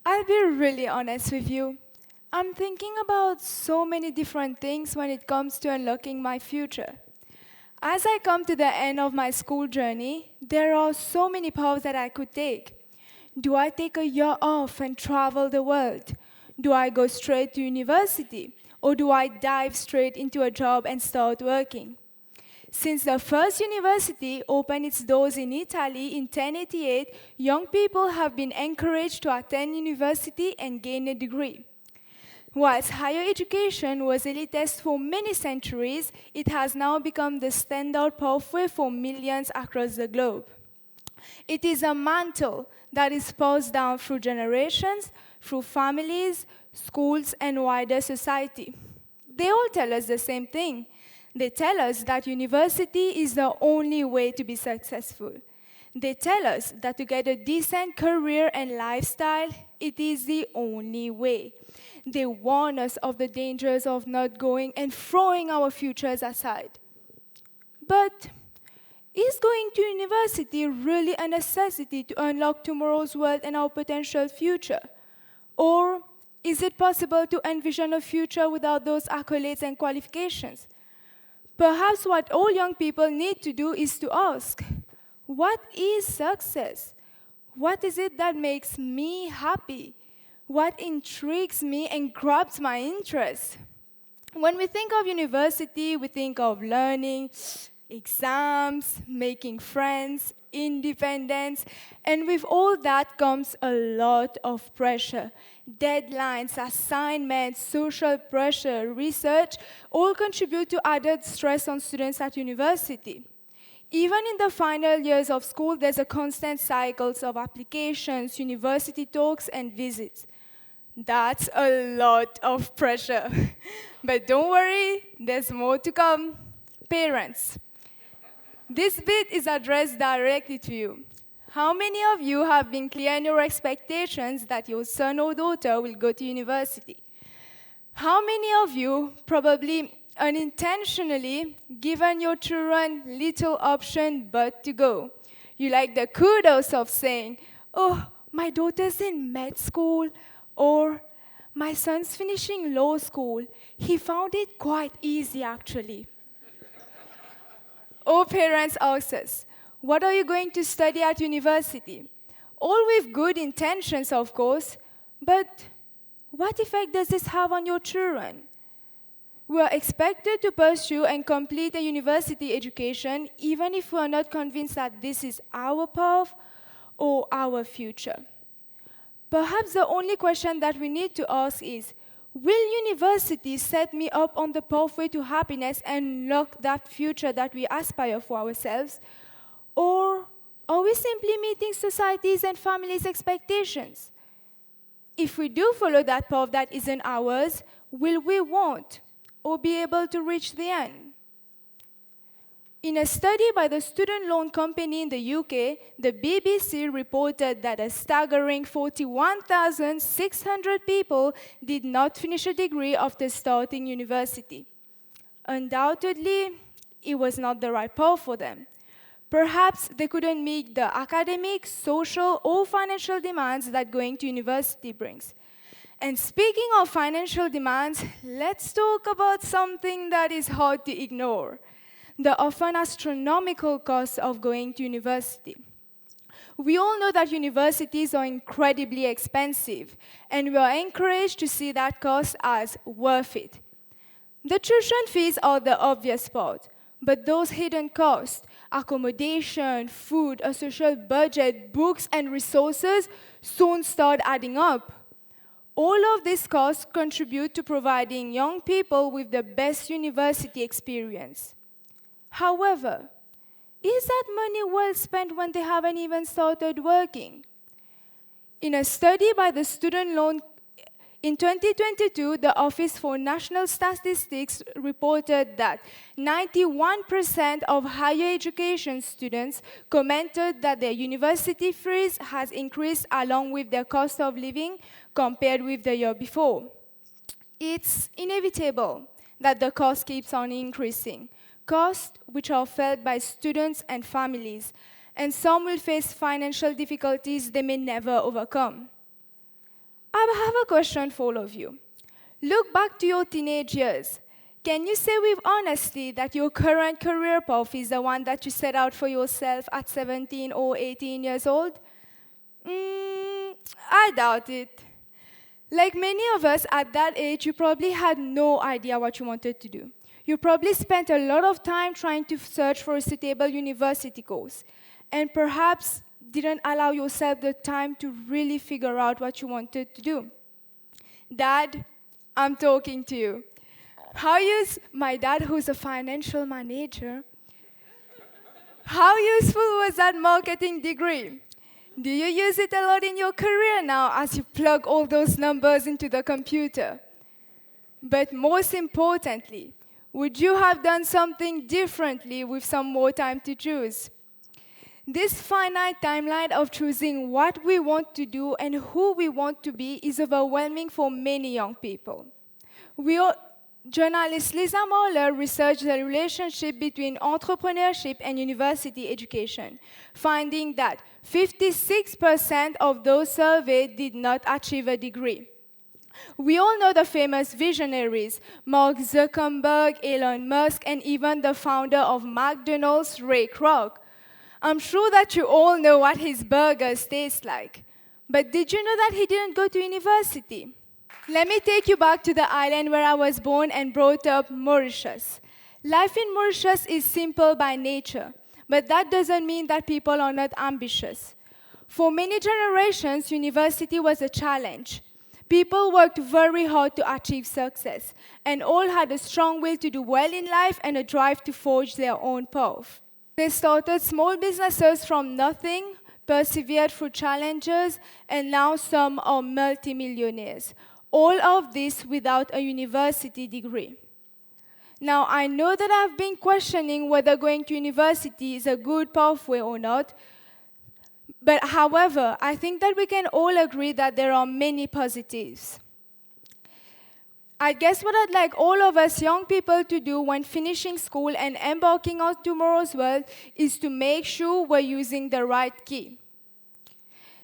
I'll be really honest with you. I'm thinking about so many different things when it comes to unlocking my future. As I come to the end of my school journey, there are so many paths that I could take. Do I take a year off and travel the world? Do I go straight to university? Or do I dive straight into a job and start working? Since the first university opened its doors in Italy in 1088, young people have been encouraged to attend university and gain a degree. Whilst higher education was elitist for many centuries, it has now become the standard pathway for millions across the globe. It is a mantle that is passed down through generations, through families, schools, and wider society. They all tell us the same thing. They tell us that university is the only way to be successful. They tell us that to get a decent career and lifestyle, it is the only way. They warn us of the dangers of not going and throwing our futures aside. But is going to university really a necessity to unlock tomorrow's world and our potential future? Or is it possible to envision a future without those accolades and qualifications? Perhaps what all young people need to do is to ask, what is success? What is it that makes me happy? What intrigues me and grabs my interest? When we think of university, we think of learning, exams, making friends, independence, and with all that comes a lot of pressure. Deadlines, assignments, social pressure, research all contribute to added stress on students at university. Even in the final years of school, there's a constant cycle of applications, university talks, and visits. That's a lot of pressure. But don't worry, there's more to come. Parents. This bit is addressed directly to you. How many of you have been clear in your expectations that your son or daughter will go to university? How many of you probably unintentionally given your children little option but to go? You like the kudos of saying, oh, my daughter's in med school, or my son's finishing law school. He found it quite easy actually. Or parents ask us, what are you going to study at university? All with good intentions, of course, but what effect does this have on your children? We are expected to pursue and complete a university education even if we are not convinced that this is our path or our future. Perhaps the only question that we need to ask is, will university set me up on the pathway to happiness and unlock that future that we aspire for ourselves? Or are we simply meeting society's and family's expectations? If we do follow that path that isn't ours, will we want or be able to reach the end? In a study by the student loan company in the UK, the BBC reported that a staggering 41,600 people did not finish a degree after starting university. Undoubtedly, it was not the right path for them. Perhaps they couldn't meet the academic, social, or financial demands that going to university brings. And speaking of financial demands, let's talk about something that is hard to ignore: the often astronomical cost of going to university. We all know that universities are incredibly expensive, and we are encouraged to see that cost as worth it. The tuition fees are the obvious part, but those hidden costs, accommodation, food, a social budget, books, and resources soon start adding up. All of these costs contribute to providing young people with the best university experience. However, is that money well spent when they haven't even started working? In a study by the student loan in 2022, the Office for National Statistics reported that 91% of higher education students commented that their university fees has increased along with their cost of living compared with the year before. It's inevitable that the cost keeps on increasing, costs which are felt by students and families, and some will face financial difficulties they may never overcome. I have a question for all of you. Look back to your teenage years. Can you say with honesty that your current career path is the one that you set out for yourself at 17 or 18 years old? I doubt it. Like many of us at that age, you probably had no idea what you wanted to do. You probably spent a lot of time trying to search for a suitable university course, and perhaps didn't allow yourself the time to really figure out what you wanted to do. Dad, I'm talking to you. My dad, who's a financial manager, how useful was that marketing degree? Do you use it a lot in your career now as you plug all those numbers into the computer? But most importantly, would you have done something differently with some more time to choose? This finite timeline of choosing what we want to do and who we want to be is overwhelming for many young people. Journalist Lisa Moller researched the relationship between entrepreneurship and university education, finding that 56% of those surveyed did not achieve a degree. We all know the famous visionaries, Mark Zuckerberg, Elon Musk, and even the founder of McDonald's, Ray Kroc. I'm sure that you all know what his burgers taste like. But did you know that he didn't go to university? Let me take you back to the island where I was born and brought up, Mauritius. Life in Mauritius is simple by nature, but that doesn't mean that people are not ambitious. For many generations, university was a challenge. People worked very hard to achieve success, and all had a strong will to do well in life and a drive to forge their own path. They started small businesses from nothing, persevered through challenges, and now some are multimillionaires. All of this without a university degree. Now, I know that I've been questioning whether going to university is a good pathway or not, but however, I think that we can all agree that there are many positives. I guess what I'd like all of us young people to do when finishing school and embarking on tomorrow's world is to make sure we're using the right key.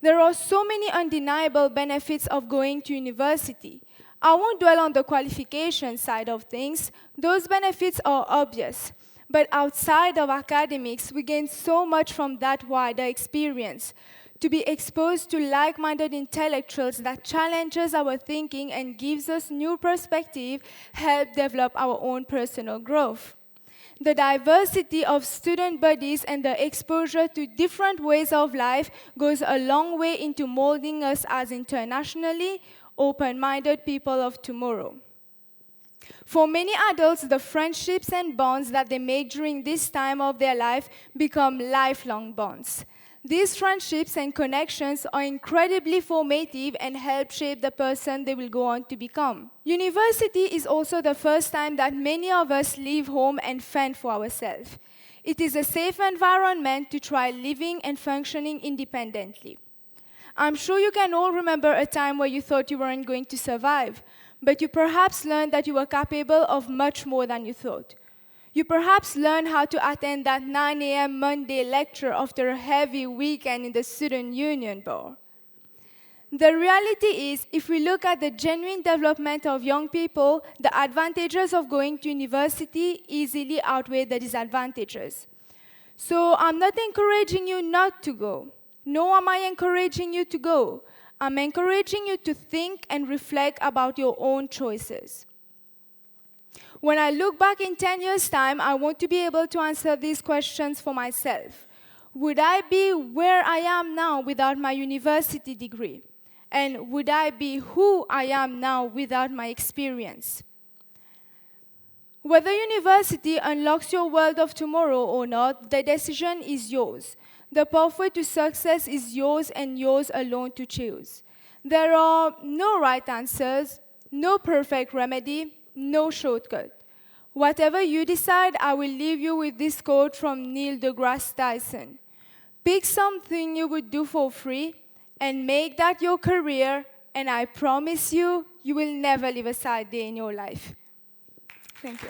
There are so many undeniable benefits of going to university. I won't dwell on the qualification side of things. Those benefits are obvious. But outside of academics, we gain so much from that wider experience. To be exposed to like-minded intellectuals that challenges our thinking and gives us new perspective help develop our own personal growth. The diversity of student buddies and the exposure to different ways of life goes a long way into molding us as internationally open-minded people of tomorrow. For many adults, the friendships and bonds that they make during this time of their life become lifelong bonds. These friendships and connections are incredibly formative and help shape the person they will go on to become. University is also the first time that many of us leave home and fend for ourselves. It is a safe environment to try living and functioning independently. I'm sure you can all remember a time where you thought you weren't going to survive, but you perhaps learned that you were capable of much more than you thought. You perhaps learned how to attend that 9 a.m. Monday lecture after a heavy weekend in the Student Union bar. The reality is, if we look at the genuine development of young people, the advantages of going to university easily outweigh the disadvantages. So I'm not encouraging you not to go. Nor am I encouraging you to go. I'm encouraging you to think and reflect about your own choices. When I look back in 10 years' time, I want to be able to answer these questions for myself. Would I be where I am now without my university degree? And would I be who I am now without my experience? Whether university unlocks your world of tomorrow or not, the decision is yours. The pathway to success is yours and yours alone to choose. There are no right answers, no perfect remedy, no shortcut. Whatever you decide, I will leave you with this quote from Neil deGrasse Tyson. Pick something you would do for free and make that your career, and I promise you, you will never live a sad day in your life. Thank you.